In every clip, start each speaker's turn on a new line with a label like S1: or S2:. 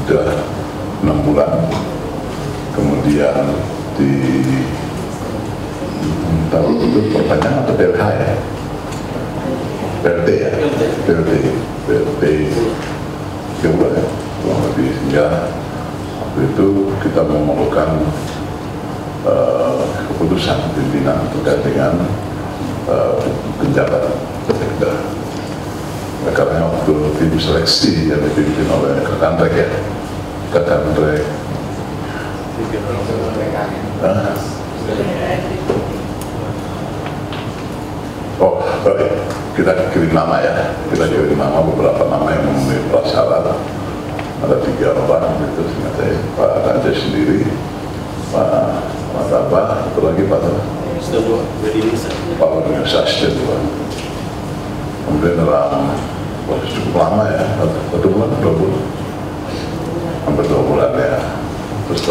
S1: sudah 6 bulan, kemudian di tahun itu perpanjangan atau PLH ya? PLT ya? PLT 3 bulan ya, kurang lebih, sehingga waktu itu kita memerlukan keputusan pimpinan terkait dengan penjabat sekda. Karena waktu tim seleksi yang dipimpin oleh Kakandrek ya, Kakandrek kita kirim nama ya, kita kirim nama, beberapa nama yang memenuhi prasyarat, ada 3 orang itu, seingat saya, Pak Raja sendiri, Pak Tabah, satu lagi Pak Wadinisa juga. Kemudian dalam proses cukup lama ya, 1 bulan, 2 bulan, hampir 2 bulan ya. Terus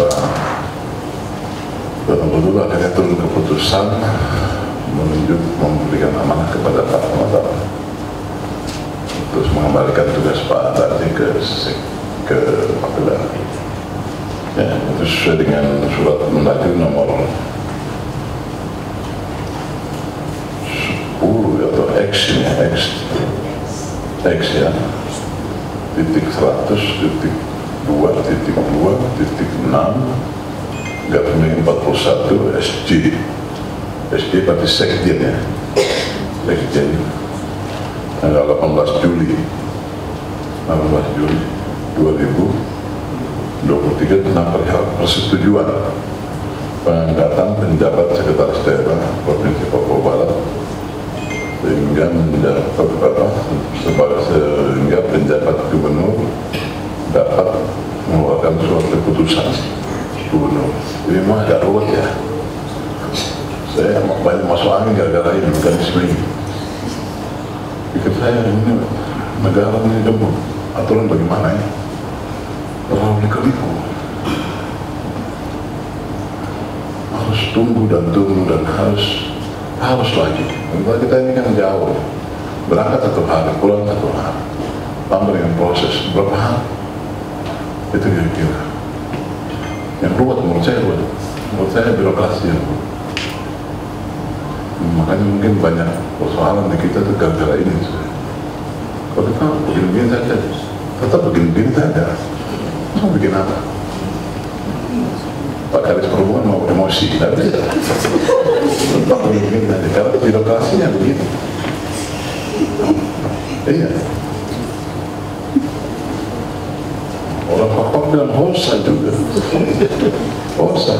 S1: betul-betul akhirnya turun keputusan memberikan amanah kepada Pak Muhammad, terus mengembalikan tugas Pak Tadi ke Magelang. Ya, itu sesuai dengan surat Mendagri nomor 10 atau X ya, X ya, titik 100, titik 2, titik 2, titik 6, Garing 41 SJ berarti Sekjen ya, Sekjen tanggal 18 Juli 2023 tentang persetujuan pengangkatan penjabat sekretaris daerah Provinsi Papua Barat sehingga penjabat gubernur dapat mengeluarkan surat keputusan gubernur. Ini mah agak ruwet ya. Saya banyak masuk angin gara-gara ini mekanisme ini. Pikir saya ini negara ini jemput aturan bagaimana ya? Terlalu liku-liku. Harus tunggu dan harus lagi. Karena kita ini kan jauh, berangkat 1 hari, pulang 1 hari, tambah dengan proses berapa hari, itu kira-kira. Yang ruwet menurut saya birokrasi yang ruwet. Makanya mungkin banyak persoalan di kita itu gara-gara ini. Kalau kita begini-begini saja, tetap begini-begini saja, mau bikin apa? Pak Kadis Perhubungan mau emosi, tidak bisa. Tetap begini-begini saja, karena birokrasinya begitu. Iya. Orang Papua bilang hosa juga, hosa.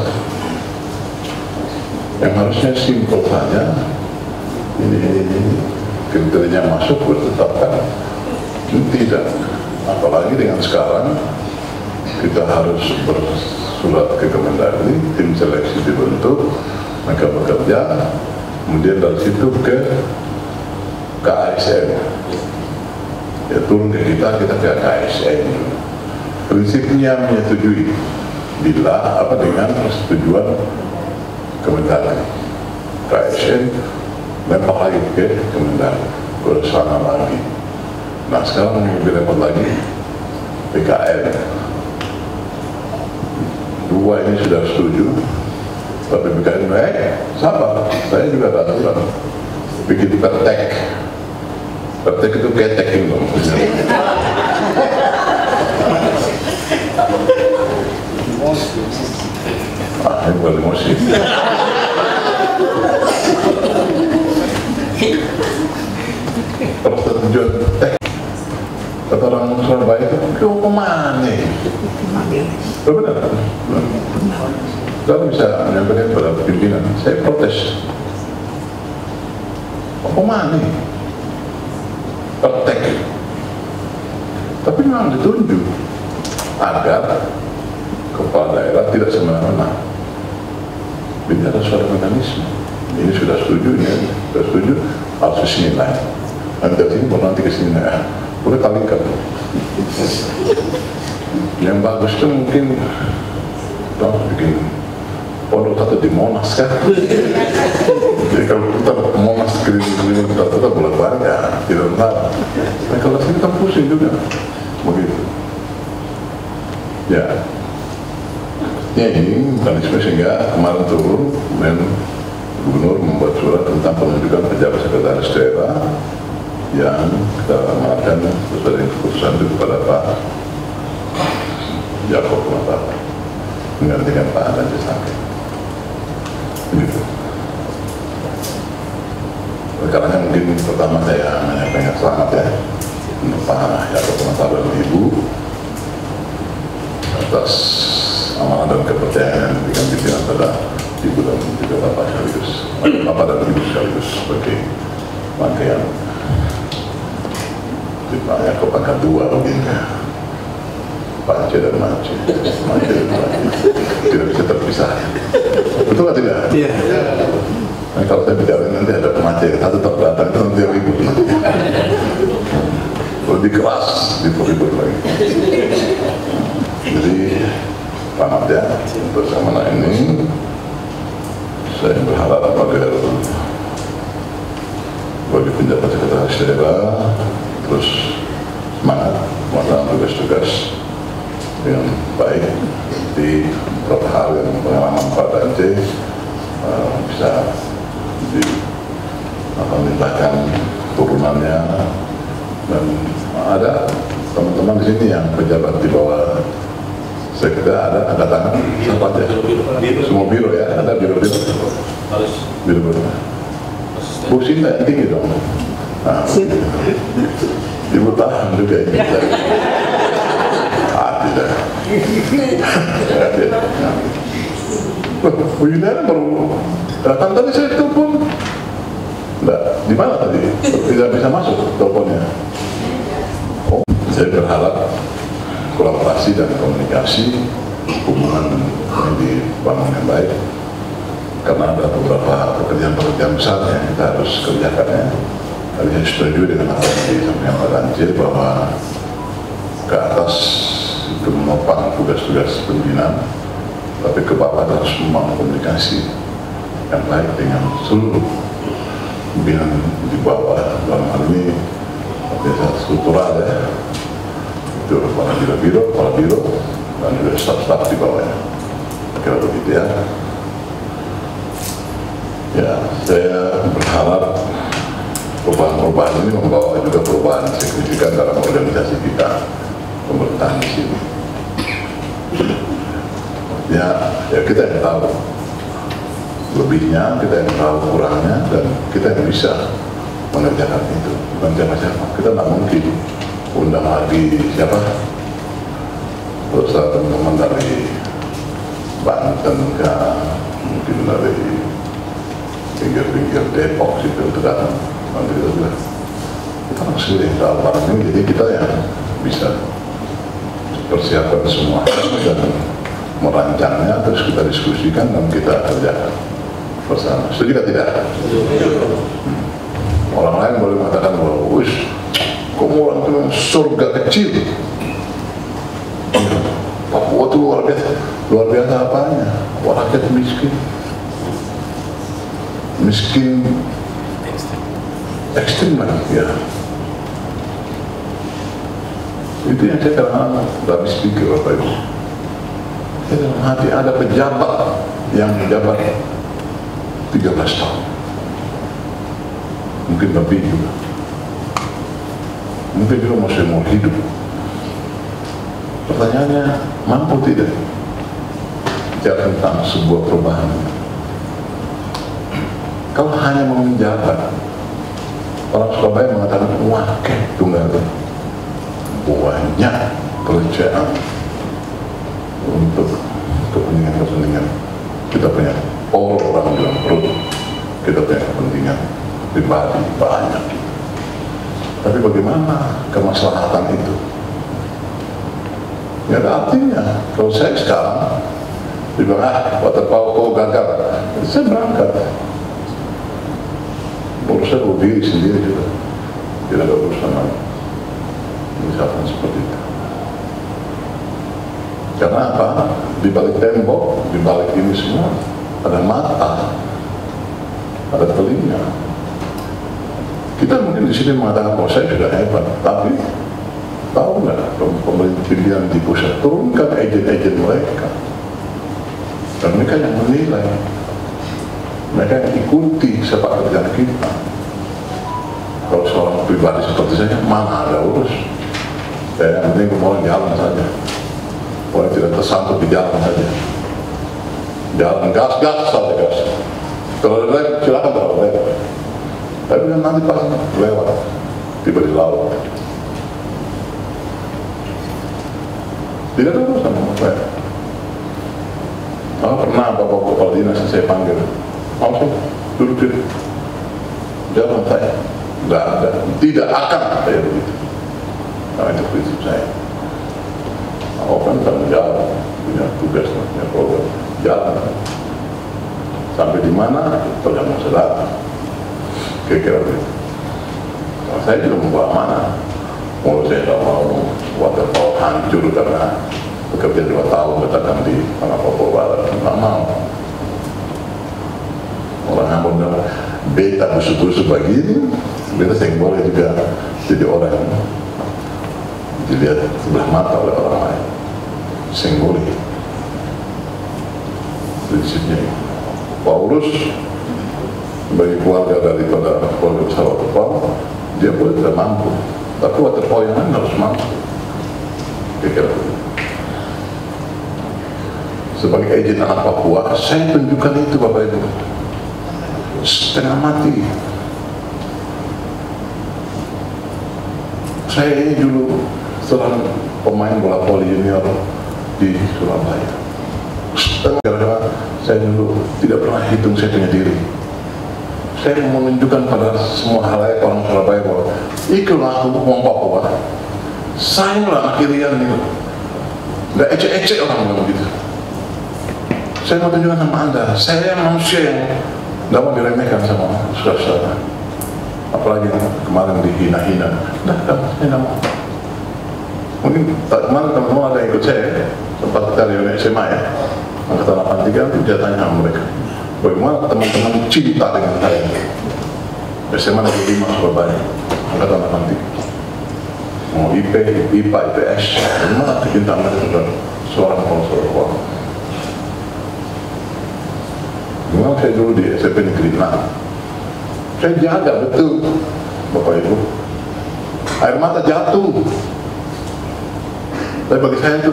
S1: Yang harusnya simpel saja, ini kriterianya masuk bertetapkan, tidak. Apalagi dengan sekarang kita harus bersurat ke Kemendagri, tim seleksi dibentuk, mereka bekerja, kemudian dari situ ke ASN, ya turun ke kita ke ASN. Prinsipnya menyetujui bila dengan persetujuan Kemendagri, KSN lempar lagi ke Kemendagri, bersama lagi. Nah sekarang yang lebih repot lagi, PKN. 2 ini sudah setuju, tapi PKN sabar, saya juga ada aturan. Bikin pertek itu ketek gitu. Ini bukan emosi. Persetujuan kata orang Surabaya itu kemana? Benar. Kalau bisa menyampaikan kepada pimpinan, saya protes. Kemana? Pertek. Tapi memang ditunjuk agar kepala daerah tidak semena-mena. Ini ada suatu mekanisme. Ini sudah setuju, harus kesini naik. Nanti ke sini, nanti kesini naik. Boleh kalikan. Yang bagus itu mungkin bikin pondok satu di Monas kan. Jadi kalau kita Monas keliling-keliling kita boleh banyak, tidak benar. Nah kalau sini kita pusing juga, begitu. Ya, ini mekanisme sehingga kemarin turun, kemudian Gubernur membuat surat tentang penunjukan pejabat sekretaris daerah yang kita amanatkan sesuai dengan keputusan itu kepada Pak Jakob Kumatawa menggantikan Pak Andan Cisangke. Begitu. Karena mungkin pertama saya menyampaikan selamat ya untuk Pak Jakob Kumatawa dan Ibu atas amanah dan kepercayaan yang diberikan pimpinan pada Ibu dan juga Bapak sekaligus, Bapak dan Ibu sekaligus sebagai rangkaian Pak Jakob angkat 2 begini. Pak C dan Mance, tidak bisa terpisah. Betul atau tidak? Iya. Nah, kalau saya bicara nanti ada Mance, satu tetap datang itu nanti ribut. Lebih keras, ribut lagi. Jadi selamat ya untuk amanah ini. Saya berharap agar bagi penjabat sekretaris daerah terus semangat melaksanakan tugas-tugas dengan baik di beberapa hal yang pengalaman Pak Dante bisa dimintakan turunannya, dan ada teman-teman di sini yang pejabat di bawah saya kira ada angkat tangan siapa aja? Semua biro ya, ada biro-biro Bu Sinta tinggi dong. Nah, Ibu tahan juga ini. Tidak. Bu Yudhana baru datang tadi, saya telepon. Enggak, di mana tadi? Tidak bisa masuk teleponnya. Oh, saya berharap kolaborasi dan komunikasi hubungan ini dibangun yang baik, karena ada beberapa pekerjaan-pekerjaan besar yang kita harus kerjakan ya. Tadi saya setuju dengan apa yang disampaikan Pak Dante bahwa ke atas itu menopang tugas-tugas pimpinan, tapi ke bawah harus membangun komunikasi yang baik dengan seluruh pimpinan di bawah. Dalam hal ini biasa struktural ya, itu para biro, dan juga staf-staf di bawahnya. Kira begitu ya. Ya, saya berharap perubahan-perubahan ini membawa juga perubahan signifikan dalam organisasi kita, pemerintahan di sini. Ya kita yang tahu lebihnya, kita yang tahu kurangnya, dan kita yang bisa mengerjakan itu. Bukan siapa-siapa, kita nggak mungkin undang lagi siapa, terus teman-teman dari Banten mungkin dari pinggir-pinggir Depok situ itu datang. Nanti kita bilang kita harus pilih soal barang ini, jadi kita yang bisa persiapkan semua dan merancangnya, terus kita diskusikan dan kita kerjakan bersama. Setuju tidak? Orang lain boleh mengatakan bahwa kamu orang itu surga kecil, Papua itu luar biasa apanya? Rakyat miskin ekstrim lah ya. Itu yang saya kadang-kadang tidak habis pikir Bapak Ibu. Saya dalam hati ada pejabat yang menjabat 13 tahun, mungkin lebih juga, mungkin juga masih mau hidup. Pertanyaannya, mampu tidak bicara tentang sebuah perubahan? Kalau hanya mau menjabat, orang Surabaya mengatakan wakil tunggal, banyak kerjaan untuk kepentingan kita punya orang dalam perut, kita punya kepentingan pribadi banyak. Tapi bagaimana kemaslahatan itu? Nggak ada artinya. Kalau saya sekarang dibilang water power kau gagal, saya berangkat. Urusan diri sendiri juga, tidak ada urusan lain. Misalkan seperti itu. Karena apa? Di balik tembok, di balik ini semua ada mata, ada telinga. Kita mungkin di sini mengatakan bahwa saya sudah hebat, tapi Tahu nggak pemerintah pimpinan di pusat turunkan agen-agen mereka, dan mereka yang menilai, mereka yang ikuti sepak terjang kita. Kalau seorang pribadi seperti saya, mana ada urus. Saya yang penting mau jalan saja, boleh tidak tersangkut di jalan saja, jalan gas saja gas. Kalau ada silakan terlalu lewat, tapi kan nanti pas lewat tiba di laut. Tidak ada urusan sama saya. Pernah bapak kepala dinas saya panggil, langsung duduk di jalan saya. Tidak ada, tidak akan saya begitu. Nah, itu prinsip saya. Aku kan tanggung jawab, punya tugas, punya program, jalan. Sampai di mana tergantung saudara. Kira-kira begitu. Nah, saya juga membawa mana. Mau saya tidak mau waterfall hancur karena bekerja 2 tahun letakkan di tanah Papua Barat, tidak mau. Orang Ambon bilang, beta busuk-busuk begini, beta saya boleh juga jadi orang yang dilihat sebelah mata oleh orang lain. Saya boleh. Prinsipnya Paulus bagi keluarga daripada keluarga besar waterfall, dia boleh tidak mampu. Tapi waterfall yang lain harus mampu. Kira-kira sebagai agen anak Papua, saya tunjukkan itu Bapak Ibu. Setengah mati. Saya ini dulu seorang pemain bola voli junior di Surabaya. Gara-gara saya dulu tidak pernah hitung saya punya diri. Saya menunjukkan pada semua halayak orang Surabaya bahwa ikulah aku orang Papua, saya lah anak kirian itu, nggak ecek-ecek orang bilang begitu. Saya mau tunjukkan sama Anda, saya manusia yang nggak mau diremehkan sama saudara-saudara, apalagi yang kemarin dihina-hina. Saya nggak mau. Mungkin kemarin teman-teman ada yang ikut saya, sempat kita di SMA ya, angkatan 83, dia tanya sama mereka, bagaimana teman-teman cinta dengan saya? SMA Negeri 5 Surabaya, angkatan 83. Mau IP, IPA, IPS, bagaimana cinta mereka seorang konsultan? Memang saya dulu di SMP Negeri 6, saya jaga betul, Bapak Ibu. Air mata jatuh. Tapi bagi saya itu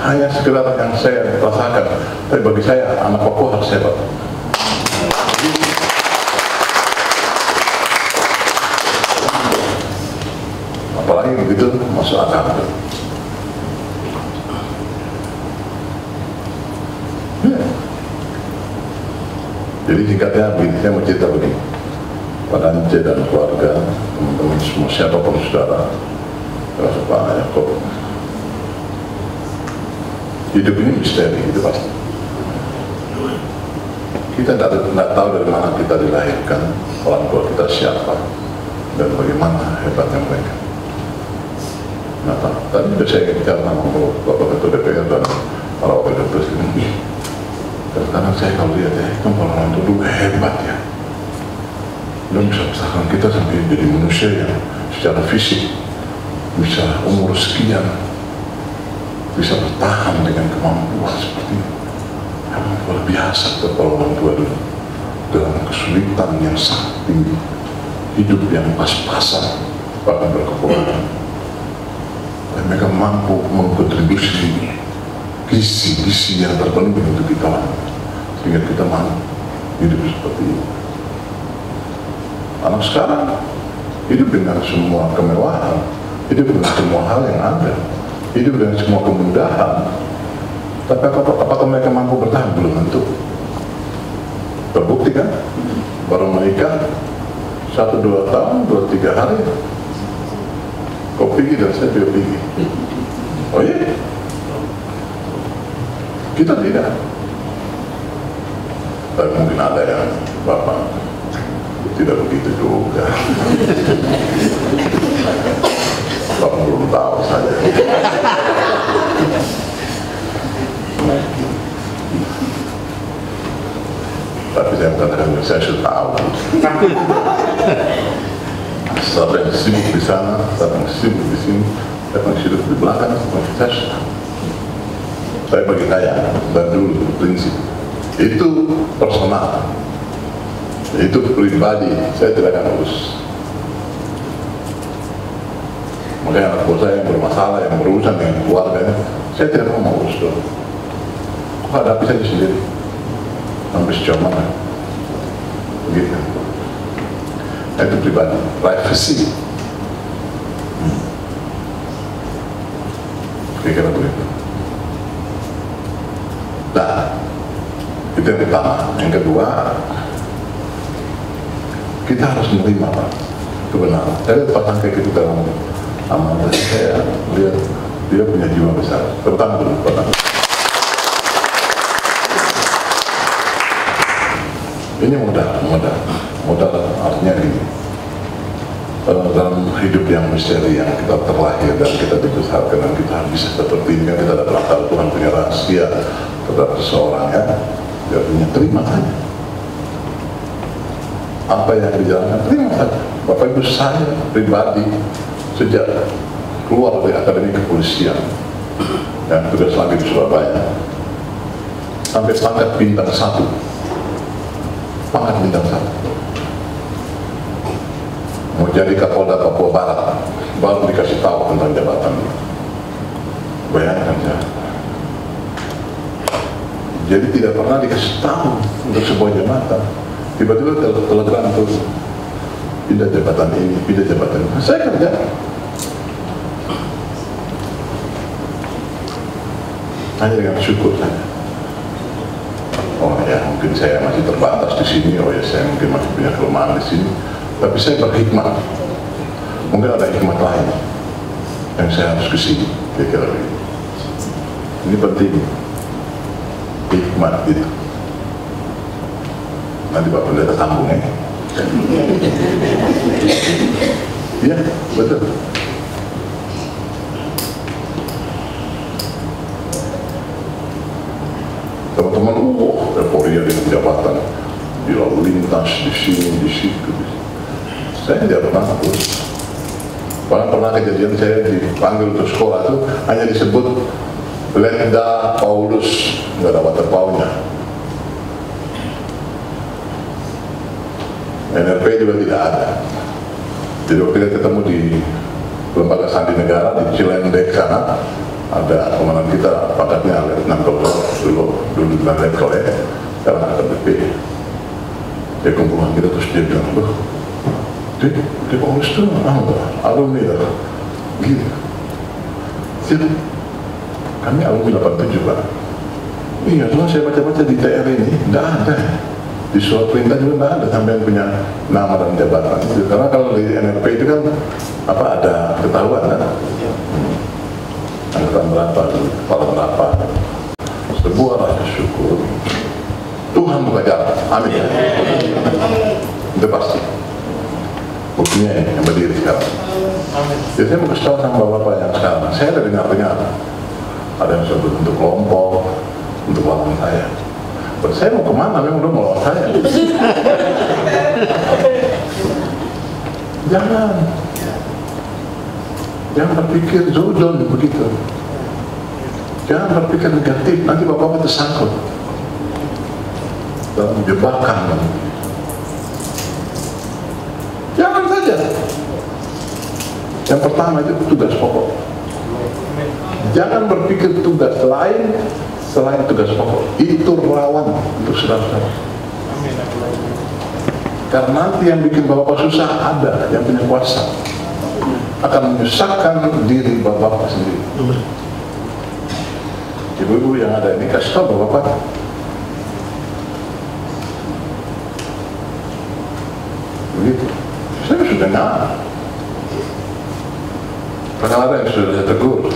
S1: hanya sekedar yang saya rasakan. Tapi bagi saya, anak Papua harus hebat. Apalagi begitu masuk akal. Ya. Jadi singkatnya begini, saya mau cerita begini. Pada Ance dan keluarga, teman-teman semua, siapapun saudara, termasuk Pak Yakob, hidup ini misteri, itu pasti. Kita tidak tahu dari mana kita dilahirkan, orang tua kita siapa, dan bagaimana hebatnya mereka. Nah, tadi saya bicara sama Bapak Ketua DPR dan para wakil presiden. Dan kadang saya kalau lihat ya, itu orang itu dulu hebat ya. Dan bisa besarkan kita sampai jadi manusia yang secara fisik bisa umur sekian, bisa bertahan dengan kemampuan seperti ini. Yang luar biasa kepala orang tua dulu, dalam kesulitan yang sangat tinggi, hidup yang pas-pasan, bahkan berkekurangan. Dan mereka mampu mengkontribusi gizi-gizi yang terpenuhi untuk kita, sehingga kita mampu hidup seperti ini. Anak sekarang hidup dengan semua kemewahan, hidup dengan semua hal yang ada, hidup dengan semua kemudahan. Tapi apakah mereka mampu bertahan? Belum tentu. Terbukti kan? Baru menikah 1-2 tahun, 2-3 hari, kau pergi dan saya juga pergi. Oh iya? Kita tidak. Tapi mungkin ada yang Bapak tidak begitu juga. Bapak belum tahu saja. Tapi saya katakan saya sudah tahu. Siapa yang sibuk di sana, siapa yang sibuk di sini, Saya masih duduk di belakang, saya bagi saya, dan dulu prinsip, itu personal, itu pribadi, saya tidak akan urus. Makanya anak buah saya yang bermasalah, yang berurusan dengan keluarganya, saya tidak mau urus dulu. Kok hadapi saja sendiri, sampai sejauh mana, begitu. Itu pribadi, privacy. Kira-kira begitu. Nah, itu yang pertama. Yang kedua, kita harus menerima Pak, kebenaran. Saya lihat Pak Tangkek itu dalam amanah, saya lihat dia punya jiwa besar. Pertama dulu, Pak Tangkek. Ini modal artinya ini. Dalam hidup yang misteri yang kita terlahir dan kita dibesarkan dan kita bisa seperti ini kan, kita ada berasal Tuhan punya rahasia terhadap seseorang ya, dia punya terima saja apa yang dijalankan, terima saja. Bapak Ibu saya pribadi sejak keluar dari akademi kepolisian yang tugas lagi di Surabaya sampai pangkat bintang 1, pangkat bintang 1, mau jadi Kapolda Papua Barat, baru dikasih tahu tentang jabatan. Bayangkan ya. Jadi tidak pernah dikasih tahu untuk sebuah jabatan. Tiba-tiba telegram terus, pindah jabatan ini, pindah jabatan ini. Saya kerja. Hanya dengan syukur saja. Oh ya, mungkin saya masih terbatas di sini. Oh ya, saya mungkin masih punya kelemahan di sini. Tapi saya berhikmat, mungkin ada hikmat lain yang saya harus kesini, kira-kira begitu. Ini penting, hikmat itu. Nanti Pak Pendeta sambung ya. Iya, betul. Teman-teman, euforia dengan jabatan, di lalu lintas, di sini, di situ. Saya tidak pernah urus. Pernah kejadian saya dipanggil untuk sekolah itu hanya disebut Lenda Paulus, nggak ada water paunya. NRP juga tidak ada. Jadi waktu kita ketemu di Lembaga Sandi Negara di Cilendek sana, ada komandan kita, pangkatnya Letnan Kolonel, dulu bilang Letkol ya, sekarang AKBP. Dia kumpulan kita terus dia bilang, di Paulus itu alumni ya, gitu. Jadi, kami alumni 87 Pak. Iya, cuma saya baca-baca di TR ini, tidak ada. Di surat perintah juga tidak ada sampai yang punya nama dan jabatan. Karena kalau di NRP itu kan apa ada ketahuan kan? Angkatan berapa, kepala berapa. Sebuah rasa syukur. Tuhan buka jalan. Amin. Itu pasti. Buktinya yang berdiri sekarang. Jadi saya mau kasih tahu sama bapak-bapak yang sekarang. Saya ada dengar-dengar. Ada yang sudah bentuk kelompok untuk lawan saya. Saya mau kemana? Memang udah mau lawan saya. Jangan berpikir zudon begitu. Jangan berpikir negatif. Nanti bapak-bapak tersangkut dalam jebakan. Jangan saja. Yang pertama itu tugas pokok. Jangan berpikir tugas lain selain tugas pokok. Itu rawan untuk saudara-saudara. Karena nanti yang bikin bapak susah ada yang punya kuasa, akan menyusahkan diri bapak sendiri. Ibu-ibu yang ada ini kasih tahu bapak. Begitu. Saya sudah dengar. Padahal ada yang sudah saya tegur.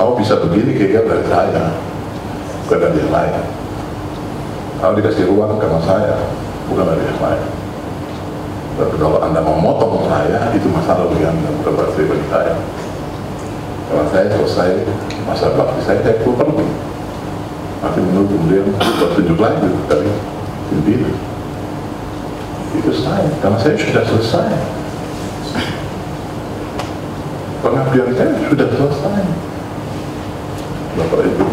S1: Aku bisa begini kira dari saya, bukan dari yang lain. Kalau dikasih ruang karena saya, bukan dari yang lain. Tapi kalau Anda memotong saya, itu masalah bagi Anda, bukan berarti bagi saya. Karena saya selesai masa bakti saya pergi. Nanti menurut kemudian bertunjuk lagi dari pimpinan. Itu saya, karena saya sudah selesai. pengabdian saya sudah selesai, Bapak Ibu.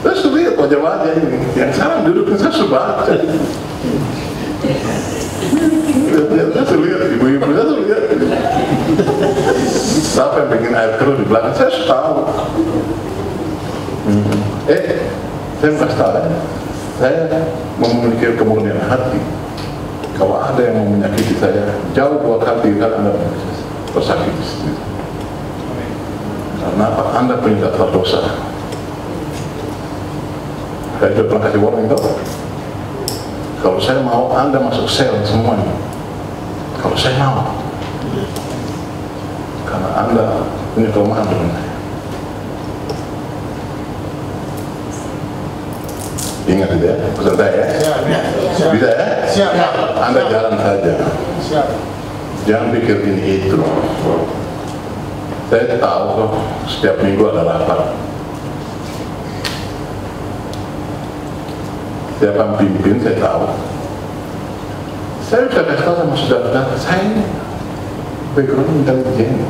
S1: Saya sudah lihat wajah-wajah ini, yang sekarang duduknya saya sudah baca. Saya sudah lihat, ibu-ibu saya sudah lihat. Siapa yang bikin air keruh di belakang, saya sudah tahu. Saya kasih tahu ya, saya memiliki kemurnian hati. Kalau ada yang mau menyakiti saya, jauh buat hati kan Anda tersakiti sendiri. Karena apa? Anda punya daftar dosa. Saya juga pernah kasih warning itu. Kalau saya mau, Anda masuk sel semuanya. Kalau saya mau, karena Anda punya kelemahan dengan saya. Ingat itu ya, pesan saya ya? Siap. Bisa ya? Siap. Anda jalan saja. Siap. Jangan pikir ini itu. Saya tahu kok, setiap minggu ada rapat. Siapa yang pimpin, saya tahu. Saya sudah kasih tahu sama saudara-saudara, saya ini background intelijen.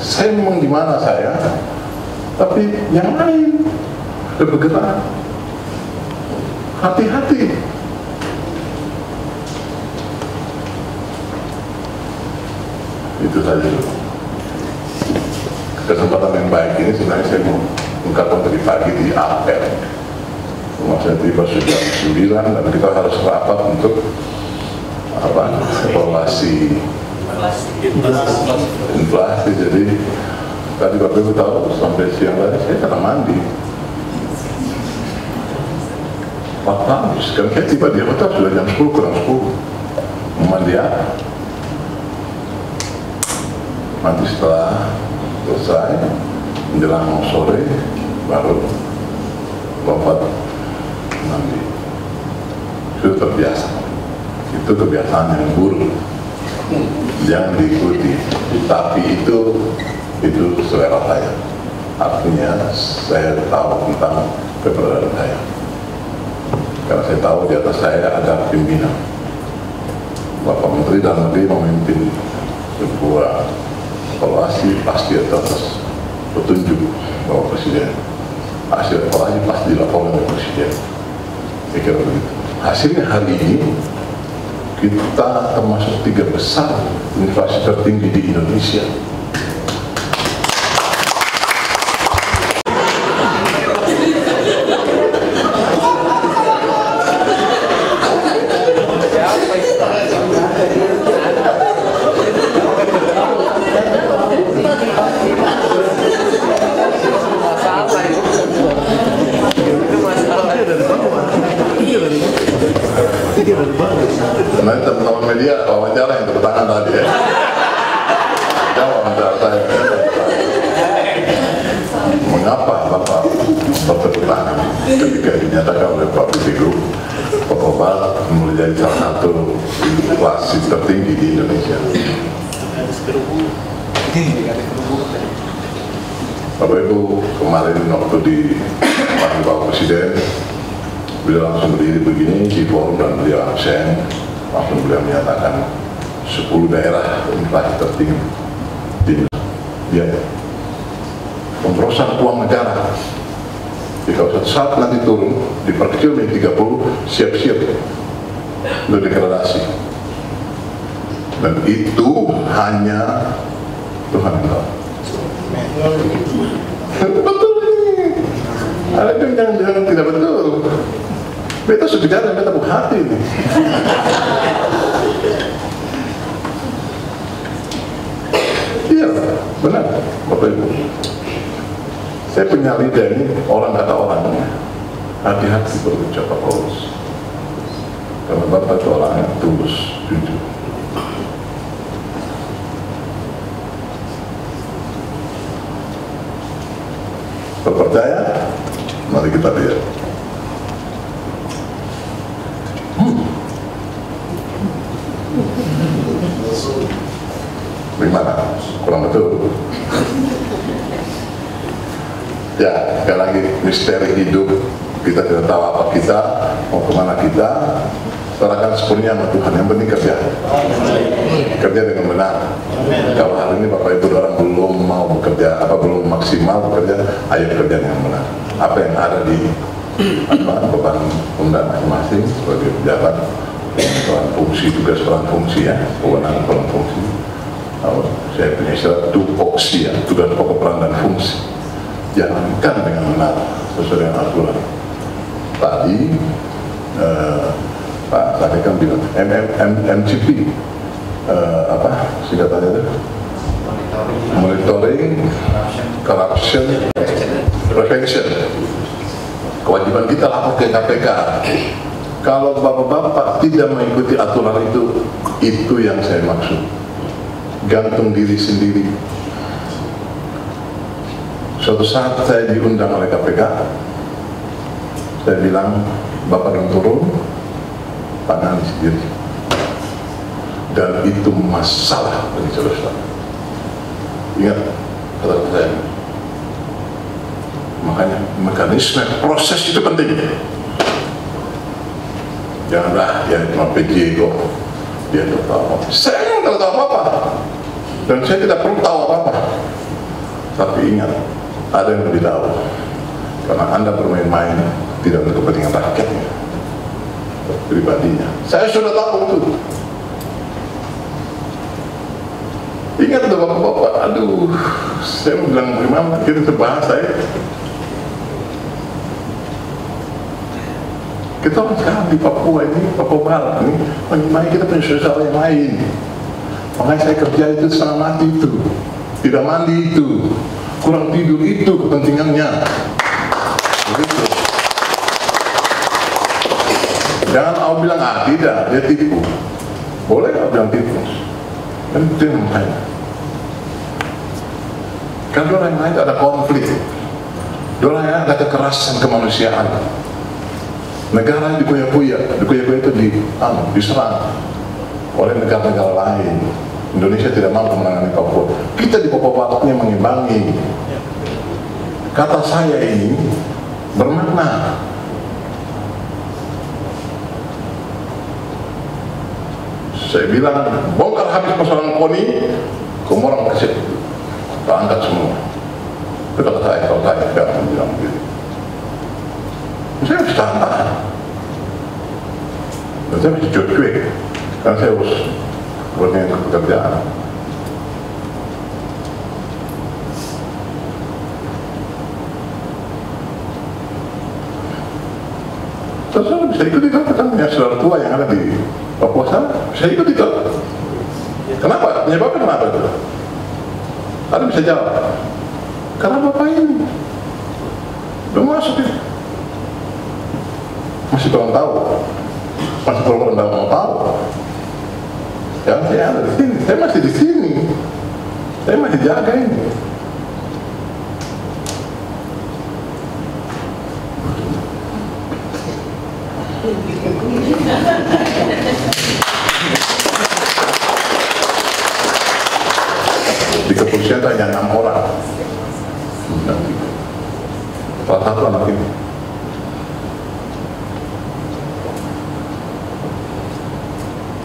S1: Saya memang di mana saya, tapi yang lain bergerak. Hati-hati. Itu saja. Kesempatan yang baik ini sebenarnya saya mau ungkapkan tadi pagi di apel. Saya tiba sudah 9 dan kita harus rapat untuk evaluasi inflasi. Jadi tadi Bapak Ibu tahu sampai siang tadi saya kena mandi. Bagus, kan saya tiba di hotel sudah jam 10 kurang 10. Mandi apa? Nanti setelah selesai menjelang sore baru lompat mandi. Sudah terbiasa. Itu kebiasaan yang buruk. Jangan diikuti. Tapi itu selera saya. Artinya saya tahu tentang keberadaan saya. Karena saya tahu di atas saya ada pimpinan. Bapak Menteri Dalam Negeri memimpin sebuah evaluasi pasti atas petunjuk Bapak Presiden. Hasil evaluasi pasti dilaporkan oleh Presiden. Saya kira begitu. Hasilnya hari ini kita termasuk 3 besar inflasi tertinggi di Indonesia. Nah, teman-teman media wawancara yang tepuk tangan tadi ya. Jangan wawancara saya. Mengapa Bapak bertepuk tangan ketika dinyatakan oleh Pak Budi obat menjadi salah satu inflasi tertinggi di Indonesia? Bapak Ibu, kemarin waktu dipanggil Bapak Presiden, beliau langsung berdiri begini di forum dan beliau absen. Langsung beliau menyatakan 10 daerah inflasi tertinggi di Indonesia. Pemborosan uang negara. Jadi kalau suatu saat nanti turun, diperkecil menjadi 30, siap-siap untuk degradasi. Dan itu hanya Tuhan yang tahu. Betul ini. Ada yang jangan tidak betul. Beta sudah bicara, beta buka hati ini. Iya, benar, Bapak Ibu. Saya punya lidah ini, orang kata orang, hati-hati berucap Pak Paulus. Karena Bapak itu orang yang tulus, jujur. Percaya? Mari kita lihat. Bagaimana? Kurang betul. Ya, sekali lagi misteri hidup, kita tidak tahu apa kita, mau kemana kita, serahkan sepenuhnya sama Tuhan. Yang penting kerja dengan benar. Kalau hari ini Bapak Ibu orang belum mau bekerja, belum maksimal bekerja, ayo kerja dengan benar. Apa yang ada di beban pundak masing-masing sebagai pejabat, peran fungsi, tugas peran fungsi ya, kewenangan peran fungsi. Saya punya istilah tupoksi ya, tugas pokok peran dan fungsi. Jalankan dengan benar sesuai dengan aturan. Tadi Pak tadi kan bilang MCP singkatannya itu monitoring corruption prevention. Kewajiban kita lapor ke KPK. Kalau bapak-bapak tidak mengikuti aturan itu yang saya maksud. Gantung diri sendiri. Suatu saat saya diundang oleh KPK, saya bilang, Bapak dan turun, tangan sendiri. Dan itu masalah bagi saudara. Ingat kata saya, makanya mekanisme proses itu penting. Janganlah ya cuma PJ kok dia tidak tahu apa. Saya tidak tahu apa-apa, dan saya tidak perlu tahu apa-apa. Tapi ingat, ada yang lebih tahu, karena Anda bermain-main tidak untuk kepentingan rakyatnya, pribadinya. Saya sudah tahu itu. Ingat tuh bapak-bapak, aduh, saya mau bilang bagaimana, kita terbahasa ya. Kita orang sekarang di Papua ini, Papua Barat ini, mari kita punya saudara yang lain. Makanya saya kerja itu setengah mati itu, tidak mandi itu, kurang tidur itu kepentingannya. Begitu. Jangan kau bilang tidak, dia tipu. Boleh kau bilang tipu, kan itu yang lain. Kan orang yang lain ada konflik, orang yang ada kekerasan kemanusiaan. Negara dikuya-kuya itu diserang oleh negara-negara lain. Indonesia tidak mampu menangani Papua. Kita di Papua Baratnya mengimbangi. Kata saya ini bermakna. Saya bilang, bongkar habis persoalan KONI, kamu orang kasih, tak angkat semua. Itu kata saya, kalau saya tidak bilang begitu. Saya harus tahan. Dan saya masih cuek-cuek, karena saya harus berniat pekerjaan. Saya bisa ikut itu, kan punya saudara tua yang ada di Papua sana, saya ikut itu. Kenapa? Penyebabnya kenapa itu? Ada bisa jawab? Karena bapak ini belum masuk itu. Masih belum tahu, masih belum mau tahu. Yang saya ada di sini, saya masih di sini, saya masih jaga ini. Di kepolisian itu hanya 6 orang, salah satu anak ini.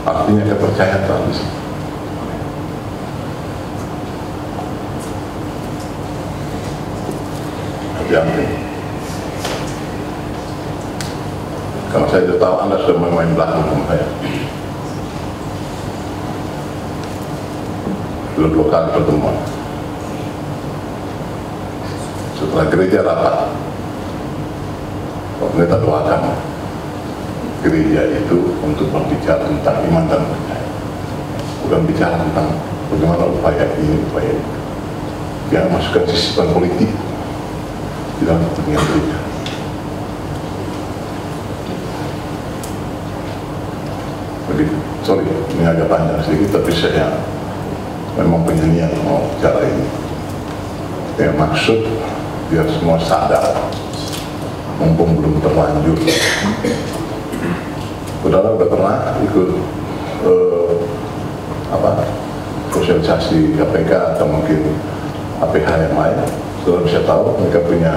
S1: Artinya kepercayaan habis. Hati-hati. Karena saya sudah tahu Anda sudah main belakang sama saya. Sudah 2 kali pertemuan. Setelah gereja rapat, pendeta doakan gereja itu untuk berbicara tentang iman dan percaya, bukan bicara tentang bagaimana upaya ini, upaya itu. Jangan masukkan sisipan politik di dalam kepentingan gereja. Begitu. Sorry, ini agak panjang sedikit, tapi saya memang punya niat mau bicara ini. Yang maksud biar semua sadar, mumpung belum terlanjur. Saudara udah pernah ikut sosialisasi KPK atau mungkin APH yang lain, saudara bisa tahu mereka punya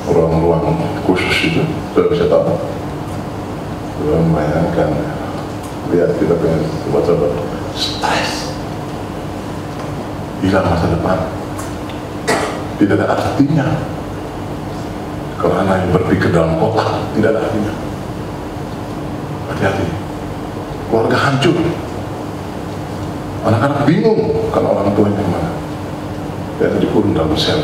S1: ruang-ruang khusus itu, sudah bisa tahu. Sudah membayangkan, lihat kita pengen coba-coba stres, hilang masa depan, tidak ada artinya. Kalau anak yang berpikir dalam kotak, tidak ada artinya. Hati-hati, keluarga hancur, anak-anak bingung karena orang tuanya kemana. Dia dikurung dalam sel.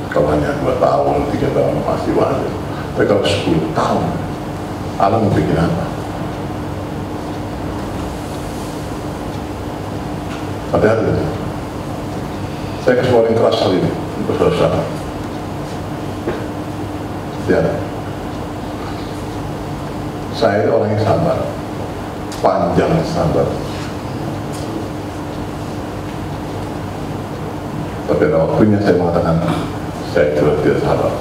S1: Kalau hanya 2 tahun, 3 tahun masih wajar. Tapi kalau 10 tahun, Allah mau bikin apa? Hati-hati. Saya kasih warning keras kali ini untuk saudara. Ya, saya orang yang sabar, panjang sabar. Tapi ada waktunya saya mengatakan saya sudah tidak sabar.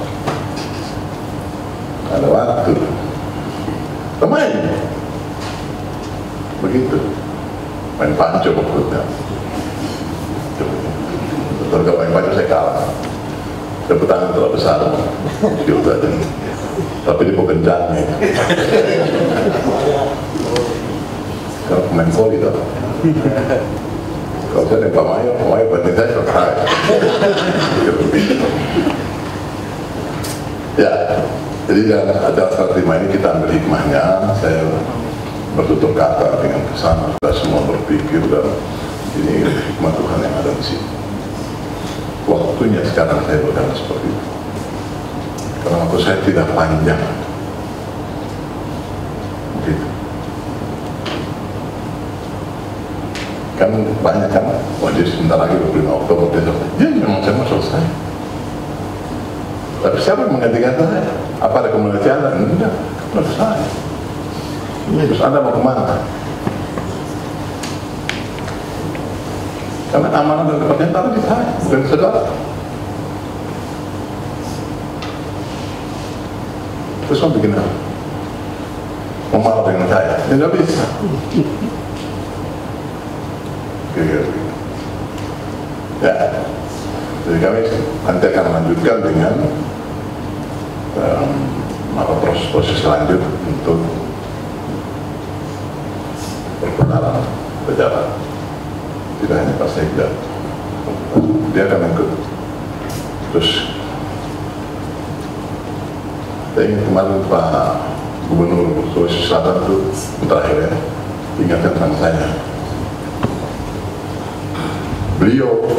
S1: Ada waktu main begitu, main panco maksudnya. Betul, kalau main panco saya kalah. Tepuk tangan terlalu besar, tapi dia bukan jalan. Kalau main voli itu, kalau saya Pak Mayo banding saya selesai. Ya, jadi dalam acara 105 ini kita ambil hikmahnya. Saya bertutur kata dengan kesana, sudah semua berpikir dan ini hikmah Tuhan yang ada di sini. Waktunya sekarang saya berkata seperti itu. Karena waktu saya tidak panjang. Begitu. Kan banyak kan, wajib sebentar lagi 25 Oktober besok. Ya memang saya mau selesai. Tapi siapa yang menggantikan saya? Apa ada komunikasi Anda? Tidak, selesai. Terus Anda mau kemana? Karena amanah dan kepercayaan taruh di saya, bukan di saudara. Terus mau bikin apa? Mau marah dengan saya? Tidak bisa. Kira-kira begitu. Ya, jadi kami nanti akan lanjutkan dengan proses lanjut untuk perkenalan berjalan. Tidak hanya Pak Sekda, dia akan ikut. Terus saya ingin kemarin Pak Gubernur Sulawesi Selatan itu terakhir ya, ingatkan tentang saya. Beliau